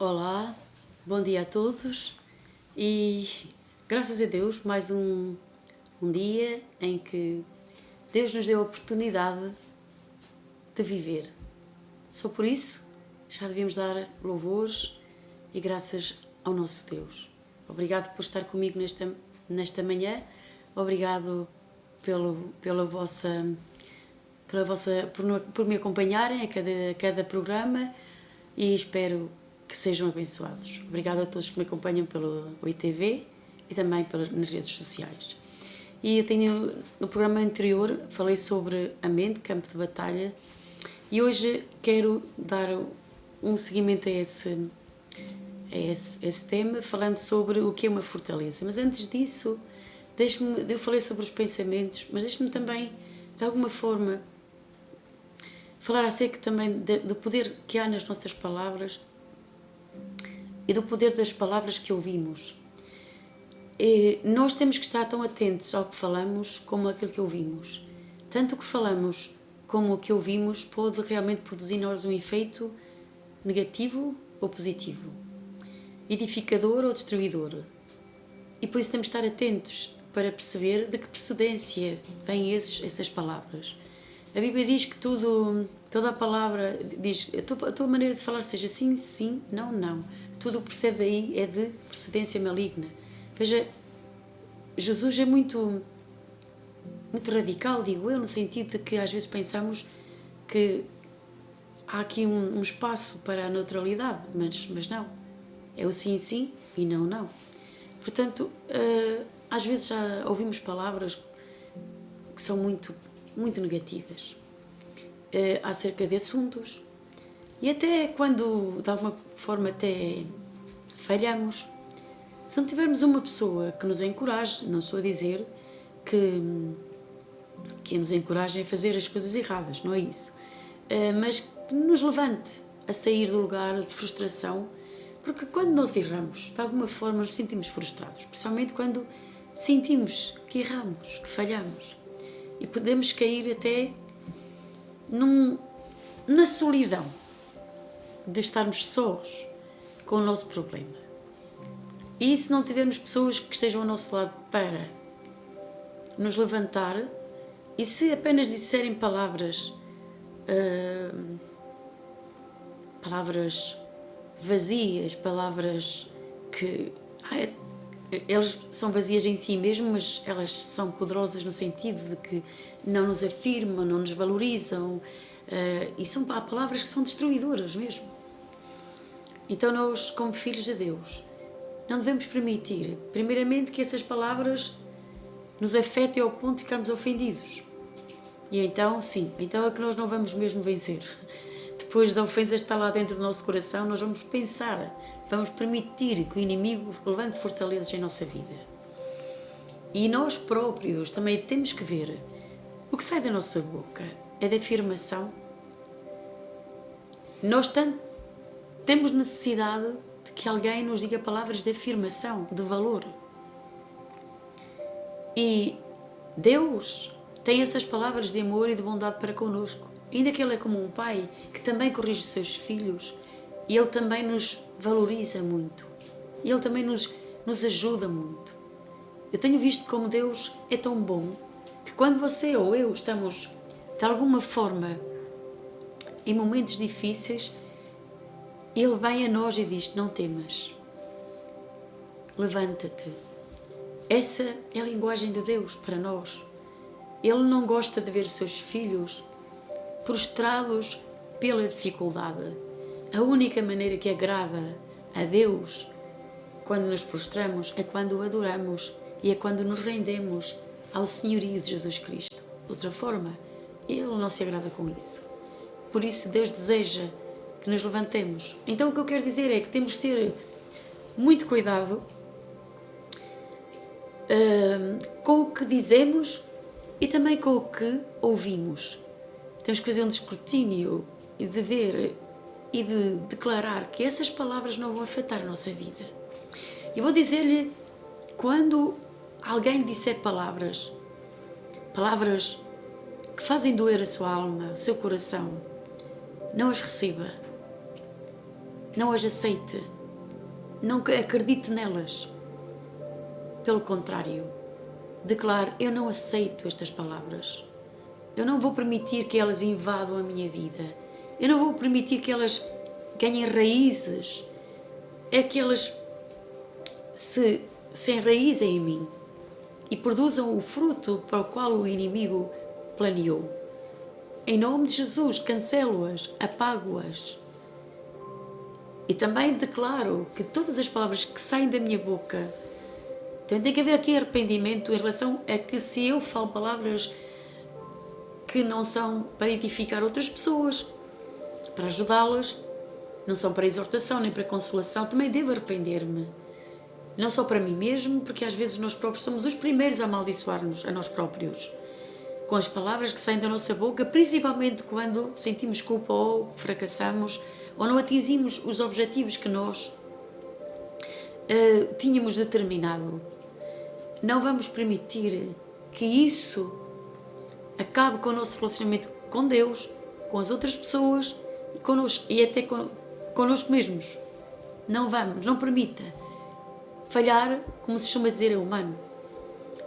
Olá, bom dia a todos e graças a Deus mais um dia em que Deus nos deu a oportunidade de viver. Só por isso já devíamos dar louvores e graças ao nosso Deus. Obrigado por estar comigo nesta manhã, obrigado por me acompanharem a cada programa e espero que sejam abençoados. Obrigada a todos que me acompanham pelo ITV e também nas redes sociais. E no programa anterior falei sobre a mente, campo de batalha, e hoje quero dar um seguimento a esse tema, falando sobre o que é uma fortaleza. Mas antes disso, eu falei sobre os pensamentos, mas deixe-me também, de alguma forma, falar acerca também do poder que há nas nossas palavras e do poder das palavras que ouvimos. Nós temos que estar tão atentos ao que falamos como àquilo que ouvimos. Tanto o que falamos como o que ouvimos pode realmente produzir em nós um efeito negativo ou positivo, edificador ou destruidor. E por isso temos de estar atentos para perceber de que procedência vêm essas palavras. A Bíblia diz que toda a palavra, diz a tua maneira de falar seja sim, sim, não, não. Tudo o que procede daí é de procedência maligna. Veja, Jesus é muito radical, digo eu, no sentido de que às vezes pensamos que há aqui um espaço para a neutralidade, mas não. É o sim, sim e não, não. Portanto, às vezes já ouvimos palavras que são muito negativas acerca de assuntos e até quando de alguma forma até falhamos, se não tivermos uma pessoa que nos encoraje, não estou a dizer que nos encoraje a fazer as coisas erradas, não é isso, mas que nos levante a sair do lugar de frustração, porque quando nós erramos, de alguma forma nos sentimos frustrados, principalmente quando sentimos que erramos, que falhamos. E podemos cair até na solidão de estarmos sós com o nosso problema. E se não tivermos pessoas que estejam ao nosso lado para nos levantar, e se apenas disserem palavras vazias, palavras que elas são vazias em si mesmo, mas elas são poderosas no sentido de que não nos afirmam, não nos valorizam, e há palavras que são destruidoras mesmo. Então nós, como filhos de Deus, não devemos permitir, primeiramente, que essas palavras nos afetem ao ponto de ficarmos ofendidos. E então, sim, então é que nós não vamos mesmo vencer. Depois da ofensa estar lá dentro do nosso coração, nós vamos pensar, vamos permitir que o inimigo levante fortalezas em nossa vida. E nós próprios também temos que ver o que sai da nossa boca é de afirmação. Nós temos necessidade de que alguém nos diga palavras de afirmação, de valor. E Deus tem essas palavras de amor e de bondade para connosco. Ainda que Ele é como um pai que também corrige os seus filhos, e Ele também nos valoriza muito. E Ele também nos ajuda muito. Eu tenho visto como Deus é tão bom que quando você ou eu estamos de alguma forma em momentos difíceis, Ele vem a nós e diz: não temas, levanta-te. Essa é a linguagem de Deus para nós. Ele não gosta de ver os seus filhos prostrados pela dificuldade. A única maneira que agrada a Deus quando nos prostramos é quando o adoramos e é quando nos rendemos ao senhorio de Jesus Cristo. De outra forma, Ele não se agrada com isso. Por isso Deus deseja que nos levantemos. Então o que eu quero dizer é que temos de ter muito cuidado com o que dizemos e também com o que ouvimos. Temos que fazer um escrutínio e de ver e de declarar que essas palavras não vão afetar a nossa vida. E vou dizer-lhe, quando alguém disser palavras que fazem doer a sua alma, o seu coração, não as receba. não as aceite, não acredite nelas. Pelo contrário, declare: eu não aceito estas palavras. Eu não vou permitir que elas invadam a minha vida. Eu não vou permitir que elas ganhem raízes. É que elas se enraizem em mim e produzam o fruto para o qual o inimigo planeou. Em nome de Jesus, cancelo-as, apago-as. E também declaro que todas as palavras que saem da minha boca, também tem que haver aqui arrependimento em relação a que se eu falo palavras que não são para edificar outras pessoas, para ajudá-las, não são para exortação nem para consolação, também devo arrepender-me. Não só para mim mesmo, porque às vezes nós próprios somos os primeiros a amaldiçoar-nos a nós próprios, com as palavras que saem da nossa boca, principalmente quando sentimos culpa ou fracassamos ou não atingimos os objetivos que nós tínhamos determinado. Não vamos permitir que isso acabe com o nosso relacionamento com Deus, com as outras pessoas e até connosco mesmos. Não vamos, não permita. Falhar, como se costuma dizer, é humano,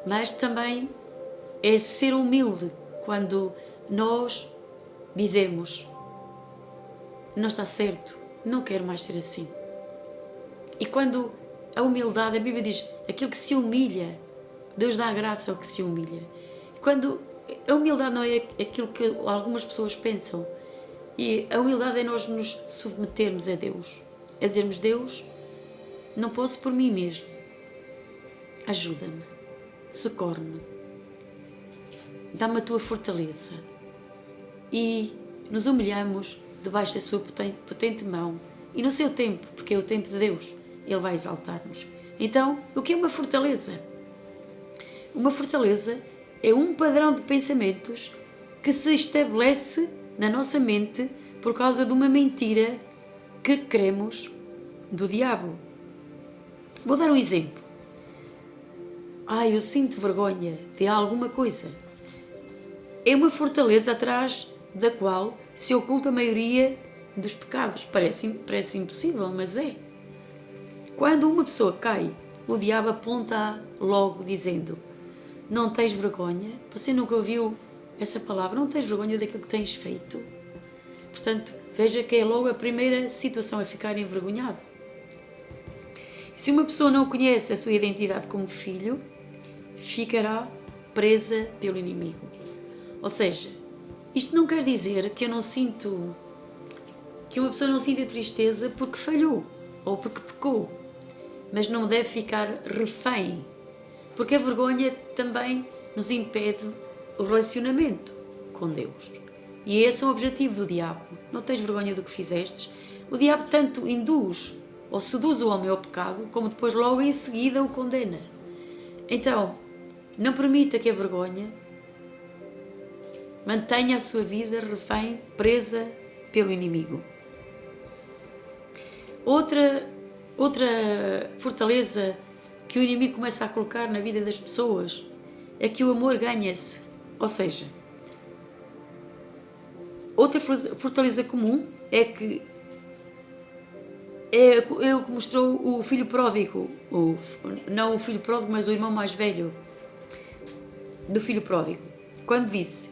mas também é ser humilde quando nós dizemos: não está certo, não quero mais ser assim. E quando a humildade, a Bíblia diz, aquilo que se humilha, Deus dá a graça ao que se humilha. Quando a humildade não é aquilo que algumas pessoas pensam, e a humildade é nós nos submetermos a Deus, é dizermos: Deus, não posso por mim mesmo, ajuda-me, socorre-me, dá-me a tua fortaleza. E nos humilhamos debaixo da sua potente mão e no seu tempo, porque é o tempo de Deus, Ele vai exaltar-nos. Então, o que é uma fortaleza? Uma fortaleza é um padrão de pensamentos que se estabelece na nossa mente por causa de uma mentira que cremos do diabo. Vou dar um exemplo. Eu sinto vergonha de alguma coisa. É uma fortaleza atrás da qual se oculta a maioria dos pecados. Parece impossível, mas é. Quando uma pessoa cai, o diabo aponta logo dizendo: não tens vergonha? Você nunca ouviu essa palavra? Não tens vergonha daquilo que tens feito? Portanto, veja que é logo a primeira situação a ficar envergonhado. Se uma pessoa não conhece a sua identidade como filho, ficará presa pelo inimigo. Ou seja, isto não quer dizer que uma pessoa não sinta tristeza porque falhou ou porque pecou, mas não deve ficar refém, porque a vergonha também nos impede o relacionamento com Deus. E esse é o objetivo do diabo. Não tens vergonha do que fizestes? O diabo tanto induz ou seduz o homem ao pecado, como depois logo em seguida o condena. Então, não permita que a vergonha mantenha a sua vida refém, presa pelo inimigo. Outra fortaleza que o inimigo começa a colocar na vida das pessoas é que o amor ganha-se. Ou seja, outra fortaleza comum é que é o que mostrou o filho pródigo, não o filho pródigo, mas o irmão mais velho do filho pródigo, quando disse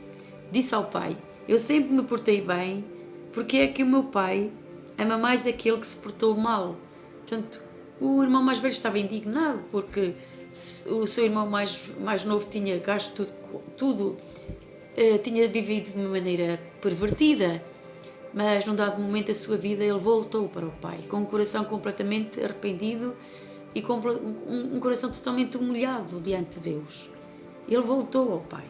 ao pai: eu sempre me portei bem, porque é que o meu pai ama mais aquele que se portou mal. Portanto, o irmão mais velho estava indignado porque o seu irmão mais novo tinha gasto tudo, tinha vivido de uma maneira pervertida, mas num dado momento da sua vida ele voltou para o pai com um coração completamente arrependido e com um coração totalmente humilhado diante de Deus. Ele voltou ao pai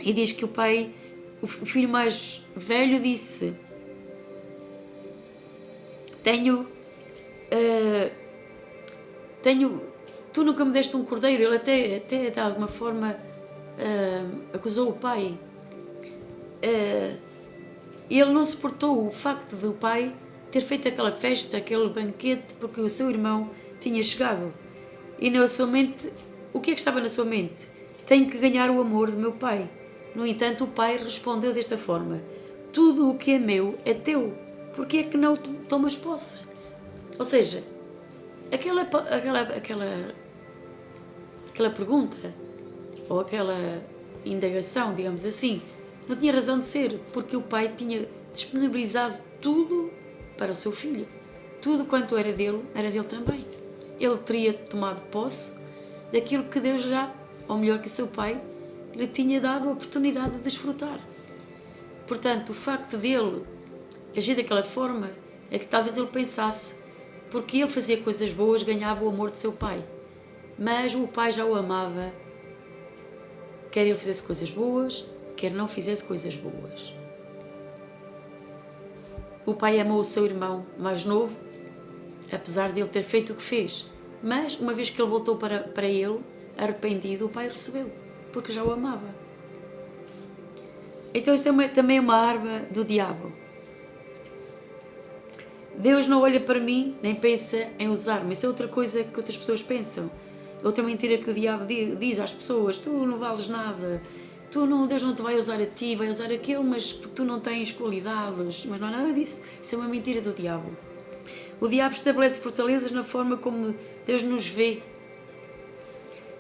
e diz que o filho mais velho disse: tu nunca me deste um cordeiro. Ele até de alguma forma acusou o pai. Ele não suportou o facto do pai ter feito aquela festa, aquele banquete, porque o seu irmão tinha chegado. E na sua mente, o que é que estava na sua mente? Tenho que ganhar o amor do meu pai. No entanto, o pai respondeu desta forma: tudo o que é meu é teu. porque é que não tomas posse? Ou seja, aquela pergunta, ou aquela indagação, digamos assim, não tinha razão de ser, porque o pai tinha disponibilizado tudo para o seu filho. Tudo quanto era dele também. Ele teria tomado posse daquilo que Deus já, ou melhor que o seu pai, lhe tinha dado a oportunidade de desfrutar. Portanto, o facto dele agir daquela forma é que talvez ele pensasse, porque ele fazia coisas boas, ganhava o amor de seu pai. Mas o pai já o amava, quer ele fizesse coisas boas, quer não fizesse coisas boas. O pai amou o seu irmão mais novo, apesar de ele ter feito o que fez. Mas, uma vez que ele voltou para ele, arrependido, o pai recebeu, porque já o amava. Então isto é também uma arma do diabo. Deus não olha para mim, nem pensa em usar-me. Isso é outra coisa que outras pessoas pensam. Outra mentira que o diabo diz às pessoas: tu não vales nada, Deus não te vai usar a ti, vai usar aquele, mas porque tu não tens qualidades. Mas não é nada disso. Isso é uma mentira do diabo. O diabo estabelece fortalezas na forma como Deus nos vê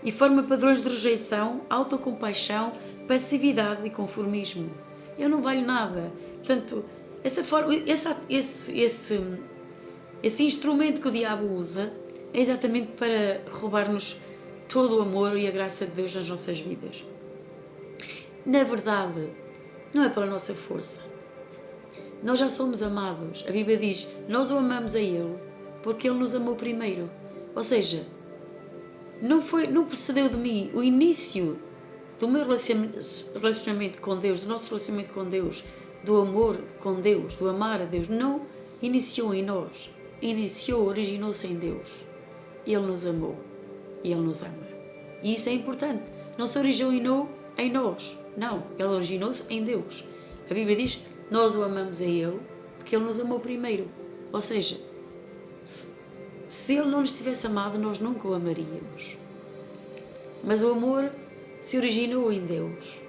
e forma padrões de rejeição, autocompaixão, passividade e conformismo. Eu não valho nada. Portanto, esse instrumento que o diabo usa é exatamente para roubar-nos todo o amor e a graça de Deus nas nossas vidas. Na verdade, não é pela nossa força. Nós já somos amados. A Bíblia diz, nós o amamos a Ele porque Ele nos amou primeiro. Ou seja, não procedeu de mim. O início do meu relacionamento com Deus, do nosso relacionamento com Deus, do amor com Deus, do amar a Deus, não iniciou em nós. Originou-se em Deus. Ele nos amou e Ele nos ama. E isso é importante. Não se originou em nós. Não, Ele originou-se em Deus. A Bíblia diz, nós o amamos a Ele porque Ele nos amou primeiro. Ou seja, se Ele não nos tivesse amado, nós nunca o amaríamos. Mas o amor se originou em Deus.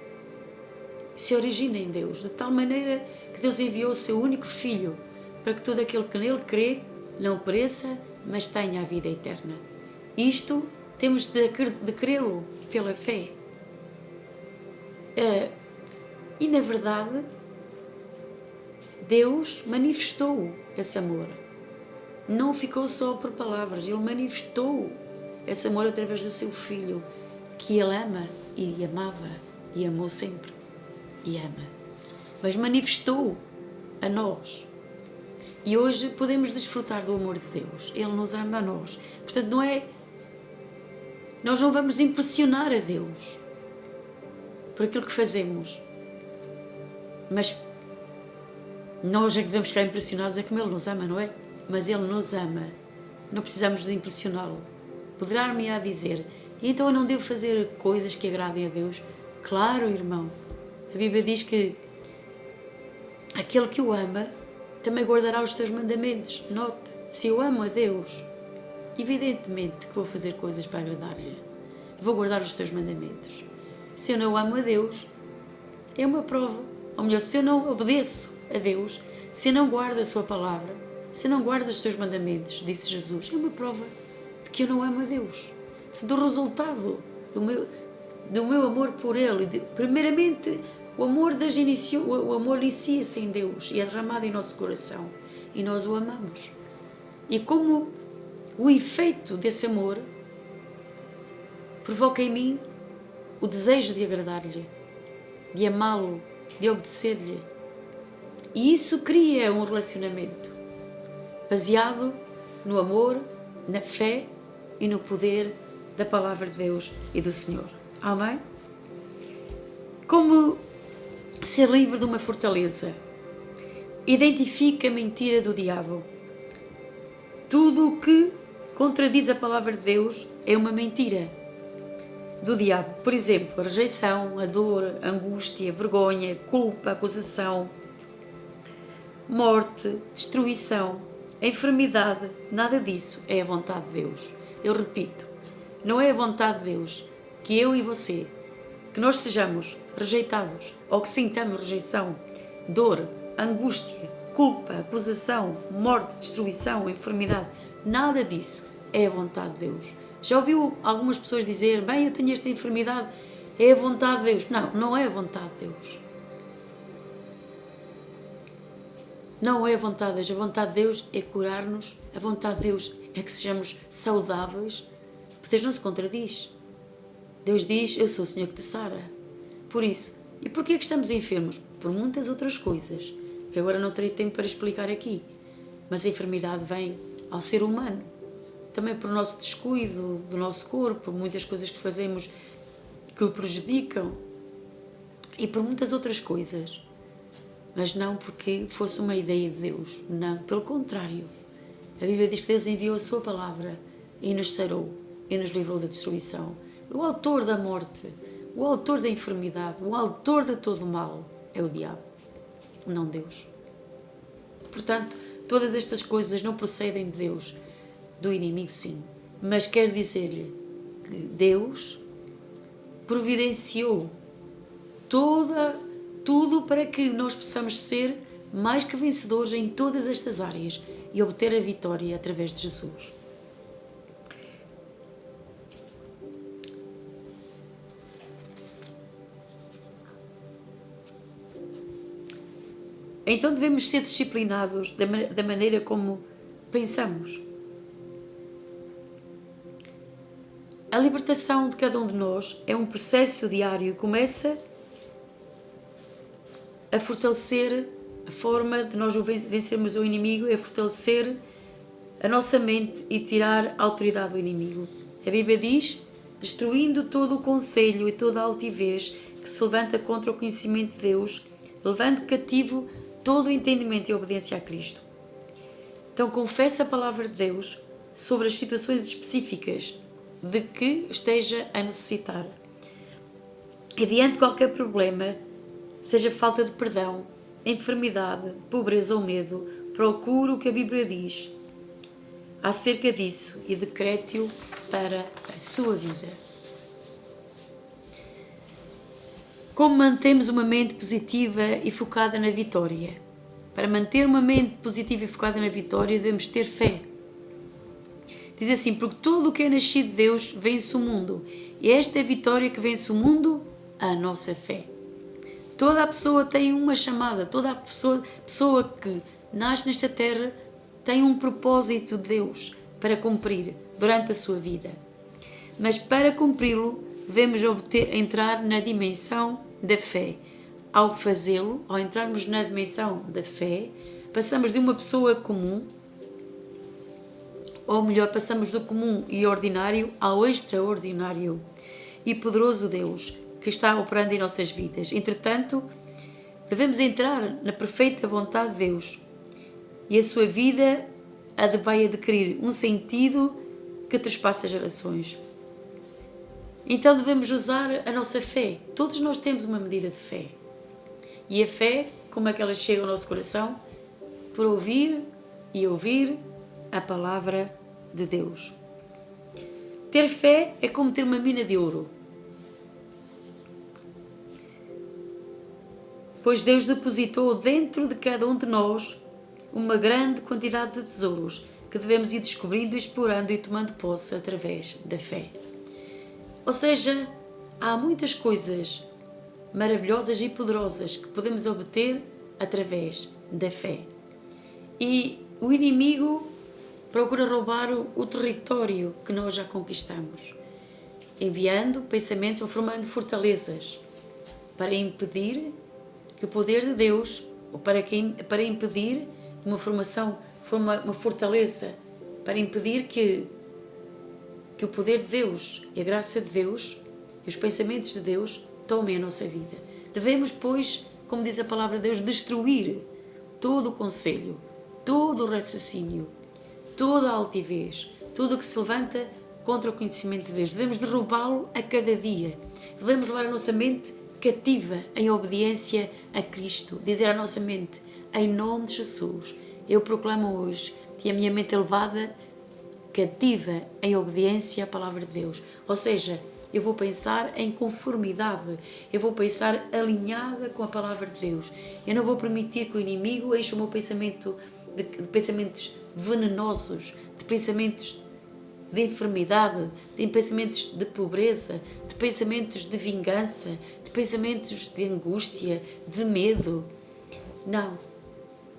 Se origina em Deus, de tal maneira que Deus enviou o seu único Filho para que todo aquele que nele crê não pereça, mas tenha a vida eterna. Isto temos de crê-lo pela fé. E na verdade, Deus manifestou esse amor. Não ficou só por palavras, Ele manifestou esse amor através do seu Filho, que Ele ama e amava e amou sempre e ama. Mas manifestou a nós. E hoje podemos desfrutar do amor de Deus. Ele nos ama a nós. Portanto, nós não vamos impressionar a Deus por aquilo que fazemos. Mas nós é que devemos ficar impressionados, é como Ele nos ama, não é? Mas Ele nos ama. Não precisamos de impressioná-lo. Poderá-me-á dizer, então eu não devo fazer coisas que agradem a Deus? Claro, irmão. A Bíblia diz que aquele que o ama também guardará os seus mandamentos. Note, se eu amo a Deus, evidentemente que vou fazer coisas para agradar-lhe. Vou guardar os seus mandamentos. Se eu não amo a Deus, é uma prova. Ou melhor, se eu não obedeço a Deus, se eu não guardo a sua palavra, se eu não guardo os seus mandamentos, disse Jesus, é uma prova de que eu não amo a Deus. Do resultado do meu amor por Ele. Primeiramente, o amor inicia-se em Deus e é derramado em nosso coração. E nós o amamos. E como o efeito desse amor provoca em mim o desejo de agradar-lhe, de amá-lo, de obedecer-lhe. E isso cria um relacionamento baseado no amor, na fé e no poder da palavra de Deus e do Senhor. Amém? Como ser livre de uma fortaleza? Identifica a mentira do diabo. Tudo o que contradiz a palavra de Deus é uma mentira do diabo. Por exemplo, a rejeição, a dor, a angústia, a vergonha, a culpa, a acusação, morte, destruição, a enfermidade. Nada disso é a vontade de Deus. Eu repito, não é a vontade de Deus que eu e você, que nós sejamos rejeitados ou que sintamos rejeição, dor, angústia, culpa, acusação, morte, destruição, enfermidade, nada disso é a vontade de Deus. Já ouviu algumas pessoas dizer, bem, eu tenho esta enfermidade, é a vontade de Deus? Não, não é a vontade de Deus. Não é a vontade de Deus. A vontade de Deus é curar-nos, a vontade de Deus é que sejamos saudáveis. Porque Deus não se contradiz. Deus diz, eu sou o Senhor que te sara. Por isso, e porquê é que estamos enfermos? Por muitas outras coisas, que agora não terei tempo para explicar aqui. Mas a enfermidade vem ao ser humano. Também por nosso descuido do nosso corpo, muitas coisas que fazemos que o prejudicam. E por muitas outras coisas. Mas não porque fosse uma ideia de Deus. Não, pelo contrário. A Bíblia diz que Deus enviou a sua palavra e nos sarou e nos livrou da destruição. O autor da morte, o autor da enfermidade, o autor de todo o mal é o diabo, não Deus. Portanto, todas estas coisas não procedem de Deus, do inimigo sim. Mas quero dizer-lhe que Deus providenciou tudo para que nós possamos ser mais que vencedores em todas estas áreas e obter a vitória através de Jesus. Então devemos ser disciplinados da maneira como pensamos. A libertação de cada um de nós é um processo diário. Começa a fortalecer a forma de nós vencermos o inimigo, é fortalecer a nossa mente e tirar a autoridade do inimigo. A Bíblia diz, destruindo todo o conselho e toda a altivez que se levanta contra o conhecimento de Deus, levando cativo todo o entendimento e obediência a Cristo. Então confessa a palavra de Deus sobre as situações específicas de que esteja a necessitar. E diante de qualquer problema, seja falta de perdão, enfermidade, pobreza ou medo, procure o que a Bíblia diz acerca disso e decrete-o para a sua vida. Como mantemos uma mente positiva e focada na vitória? Para manter uma mente positiva e focada na vitória, devemos ter fé. Diz assim, porque tudo o que é nascido de Deus vence o mundo. E esta é a vitória que vence o mundo, a nossa fé. Toda a pessoa tem uma chamada, toda a pessoa que nasce nesta terra tem um propósito de Deus para cumprir durante a sua vida. Mas para cumpri-lo, devemos entrar na dimensão da fé. Ao fazê-lo, ao entrarmos na dimensão da fé, passamos de uma pessoa comum, ou melhor, passamos do comum e ordinário ao extraordinário e poderoso Deus que está operando em nossas vidas. Entretanto, devemos entrar na perfeita vontade de Deus e a sua vida vai adquirir um sentido que transpassa gerações. Então devemos usar a nossa fé. Todos nós temos uma medida de fé. E a fé, como é que ela chega ao nosso coração? Por ouvir e ouvir a palavra de Deus. Ter fé é como ter uma mina de ouro. Pois Deus depositou dentro de cada um de nós uma grande quantidade de tesouros que devemos ir descobrindo, explorando e tomando posse através da fé. Ou seja, há muitas coisas maravilhosas e poderosas que podemos obter através da fé. E o inimigo procura roubar o território que nós já conquistamos, enviando pensamentos ou formando fortalezas para impedir que o poder de Deus, ou para impedir uma fortaleza, para impedir que o poder de Deus e a graça de Deus e os pensamentos de Deus tomem a nossa vida. Devemos, pois, como diz a palavra de Deus, destruir todo o conselho, todo o raciocínio, toda a altivez, tudo o que se levanta contra o conhecimento de Deus. Devemos derrubá-lo a cada dia. Devemos levar a nossa mente cativa em obediência a Cristo. Dizer à nossa mente, em nome de Jesus, eu proclamo hoje que a minha mente é levada cativa em obediência à palavra de Deus. Ou seja, Eu vou pensar em conformidade. Eu vou pensar alinhada com a palavra de Deus. Eu não vou permitir que o inimigo encha o meu pensamento de pensamentos venenosos, de pensamentos de enfermidade, de pensamentos de pobreza, de pensamentos de vingança, de pensamentos de angústia, de medo. Não.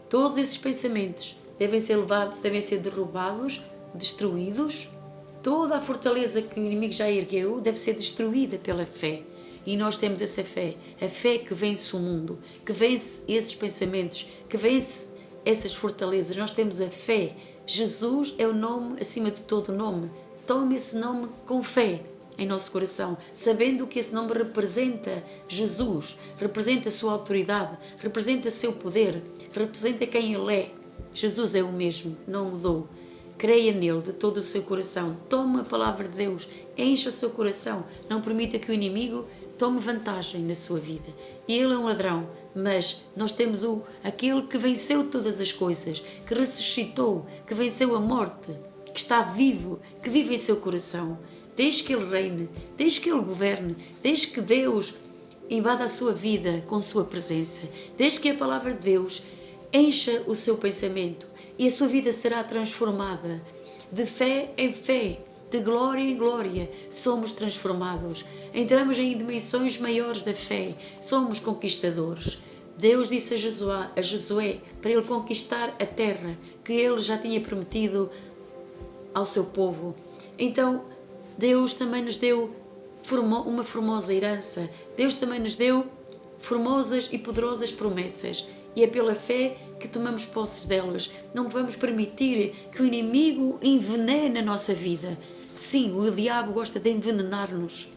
Todos esses pensamentos devem ser levados, devem ser derrubados, destruídos. Toda a fortaleza que o inimigo já ergueu deve ser destruída pela fé. E nós temos essa fé. A fé que vence o mundo, que vence esses pensamentos, que vence essas fortalezas. Nós temos a fé. Jesus é o nome acima de todo nome. Tome esse nome com fé em nosso coração, sabendo que esse nome representa Jesus, representa a sua autoridade, representa o seu poder, representa quem Ele é. Jesus é o mesmo, não mudou. Creia nele de todo o seu coração. Tome a palavra de Deus, encha o seu coração. Não permita que o inimigo tome vantagem na sua vida. Ele é um ladrão, mas nós temos aquele que venceu todas as coisas, que ressuscitou, que venceu a morte, que está vivo, que vive em seu coração. Deixe que Ele reine, deixe que Ele governe, deixe que Deus invada a sua vida com sua presença. Deixe que a palavra de Deus encha o seu pensamento e a sua vida será transformada. De fé em fé, de glória em glória, somos transformados. Entramos em dimensões maiores da fé, somos conquistadores. Deus disse a Josué para ele conquistar a terra que ele já tinha prometido ao seu povo. Então, Deus também nos deu uma formosa herança. Deus também nos deu formosas e poderosas promessas. E é pela fé que tomamos posse delas. Não vamos permitir que o inimigo envenene a nossa vida. Sim, o diabo gosta de envenenar-nos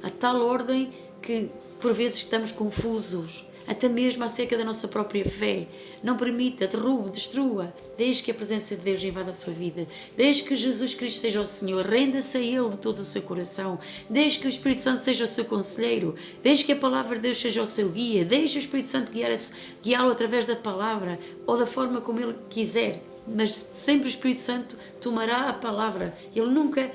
a tal ordem que por vezes estamos confusos, até mesmo acerca da nossa própria fé. Não permita, derrube, destrua. Deixe que a presença de Deus invada a sua vida. Deixe que Jesus Cristo seja o Senhor. Renda-se a Ele de todo o seu coração. Deixe que o Espírito Santo seja o seu conselheiro. Deixe que a palavra de Deus seja o seu guia. Deixe o Espírito Santo guiá-lo através da palavra ou da forma como Ele quiser. Mas sempre o Espírito Santo tomará a palavra. Ele nunca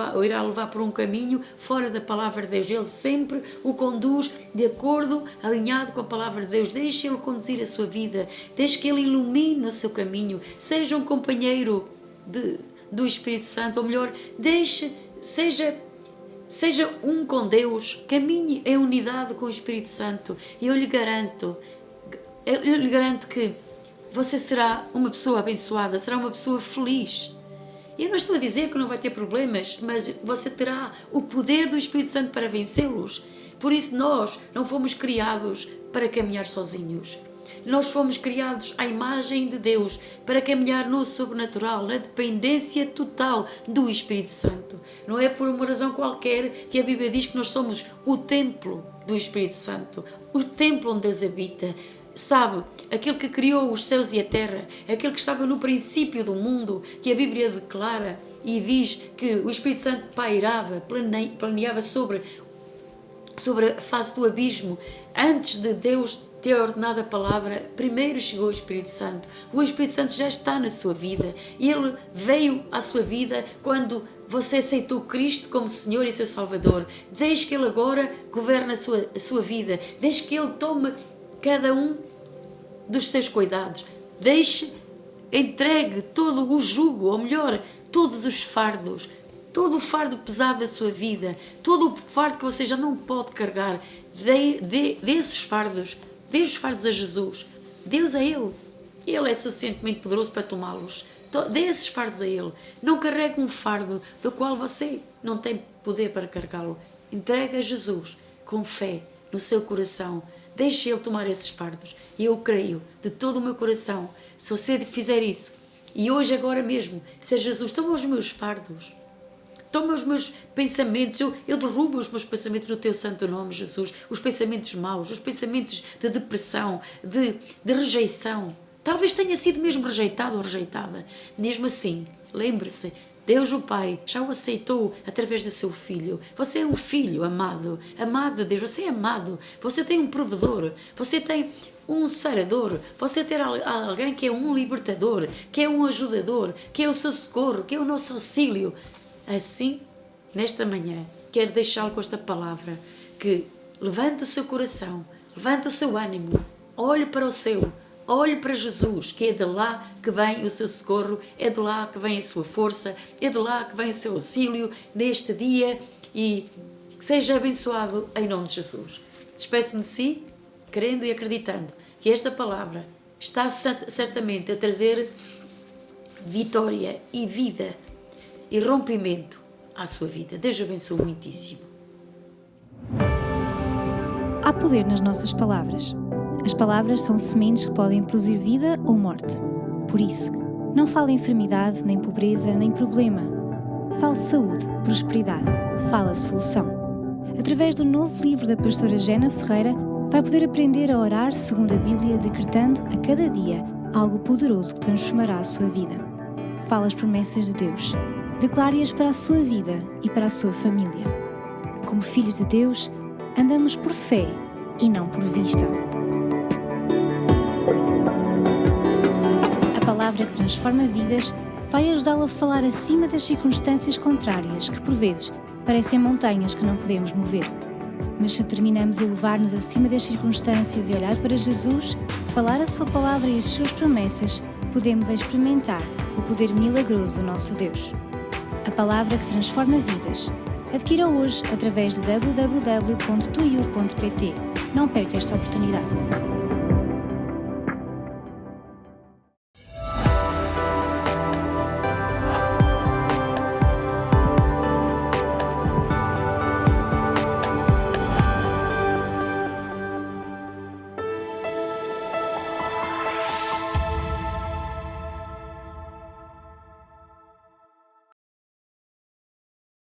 o irá levar por um caminho fora da palavra de Deus. Ele sempre o conduz de acordo, alinhado com a palavra de Deus. Deixe Ele conduzir a sua vida. Deixe que Ele ilumine o seu caminho. Seja um companheiro do Espírito Santo. Ou melhor, seja um com Deus. Caminhe em unidade com o Espírito Santo. E eu lhe garanto que você será uma pessoa abençoada, será uma pessoa feliz. Eu não estou a dizer que não vai ter problemas, mas você terá o poder do Espírito Santo para vencê-los. Por isso nós não fomos criados para caminhar sozinhos. Nós fomos criados à imagem de Deus para caminhar no sobrenatural, na dependência total do Espírito Santo. Não é por uma razão qualquer que a Bíblia diz que nós somos o templo do Espírito Santo, o templo onde Deus habita. Sabe, aquele que criou os céus e a terra, aquele que estava no princípio do mundo, que a Bíblia declara e diz que o Espírito Santo pairava, planeava sobre a face do abismo. Antes de Deus ter ordenado a palavra, primeiro chegou o Espírito Santo. O Espírito Santo já está na sua vida e Ele veio à sua vida quando você aceitou Cristo como Senhor e seu Salvador. Deixe que Ele agora governe a sua vida. Deixe que Ele tome cada um dos seus cuidados. Entregue todo o jugo, ou melhor, todos os fardos, todo o fardo pesado da sua vida, todo o fardo que você já não pode carregar. Dê esses fardos, dê os fardos a Jesus. Deus a Ele. Ele é suficientemente poderoso para tomá-los. Dê esses fardos a Ele. Não carregue um fardo do qual você não tem poder para carregá-lo. Entregue a Jesus com fé no seu coração. Deixe Ele tomar esses fardos. E eu creio de todo o meu coração, se você fizer isso, e hoje, agora mesmo, se Jesus toma os meus fardos, toma os meus pensamentos, eu derrubo os meus pensamentos no teu santo nome, Jesus, os pensamentos maus, os pensamentos de depressão, de rejeição. Talvez tenha sido mesmo rejeitado ou rejeitada. Mesmo assim, lembre-se, Deus o Pai já o aceitou através do seu Filho. Você é um filho amado, amado de Deus, você é amado, você tem um provedor, você tem um sarador, você tem alguém que é um libertador, que é um ajudador, que é o seu socorro, que é o nosso auxílio. Assim, nesta manhã, quero deixá-lo com esta palavra, que levante o seu coração, levante o seu ânimo, olhe para o céu, olhe para Jesus, que é de lá que vem o seu socorro, é de lá que vem a sua força, é de lá que vem o seu auxílio neste dia, e que seja abençoado em nome de Jesus. Despeço-me de si, querendo e acreditando que esta palavra está certamente a trazer vitória e vida e rompimento à sua vida. Deus o abençoe muitíssimo. Há poder nas nossas palavras. As palavras são sementes que podem produzir vida ou morte. Por isso, não fale enfermidade, nem pobreza, nem problema. Fale saúde, prosperidade. Fale solução. Através do novo livro da pastora Jena Ferreira, vai poder aprender a orar segundo a Bíblia, decretando a cada dia algo poderoso que transformará a sua vida. Fale as promessas de Deus. Declare-as para a sua vida e para a sua família. Como filhos de Deus, andamos por fé e não por vista. A palavra que transforma vidas vai ajudá-lo a falar acima das circunstâncias contrárias que, por vezes, parecem montanhas que não podemos mover. Mas se terminamos a elevar-nos acima das circunstâncias e olhar para Jesus, falar a sua palavra e as suas promessas, podemos experimentar o poder milagroso do nosso Deus. A palavra que transforma vidas. Adquira hoje através de www.tuiu.pt. Não perca esta oportunidade.